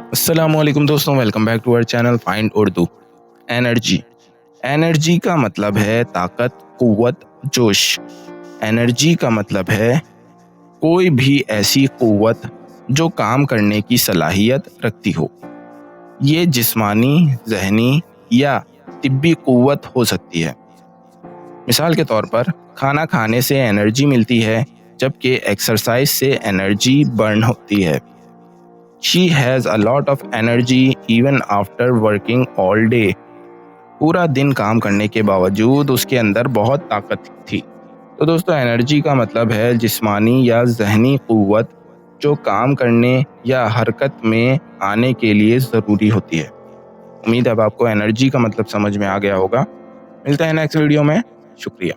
السلام علیکم دوستوں، welcome back to our channel find Urdu. Energy کا مطلب ہے طاقت، قوت، جوش۔ انرجی کا مطلب ہے کوئی بھی ایسی قوت جو کام کرنے کی صلاحیت رکھتی ہو۔ یہ جسمانی، ذہنی یا طبی قوت ہو سکتی ہے۔ مثال کے طور پر کھانا کھانے سے انرجی ملتی ہے، جبکہ ایکسرسائز سے انرجی برن ہوتی ہے۔ She has a lot of energy even after working all day۔ پورا دن کام کرنے کے باوجود اس کے اندر بہت طاقت تھی۔ تو دوستو، انرجی کا مطلب ہے جسمانی یا ذہنی قوت جو کام کرنے یا حرکت میں آنے کے لیے ضروری ہوتی ہے۔ امید ہے اب آپ کو انرجی کا مطلب سمجھ میں آ گیا ہوگا۔ ملتا ہے نیکسٹ ویڈیو میں، شکریہ۔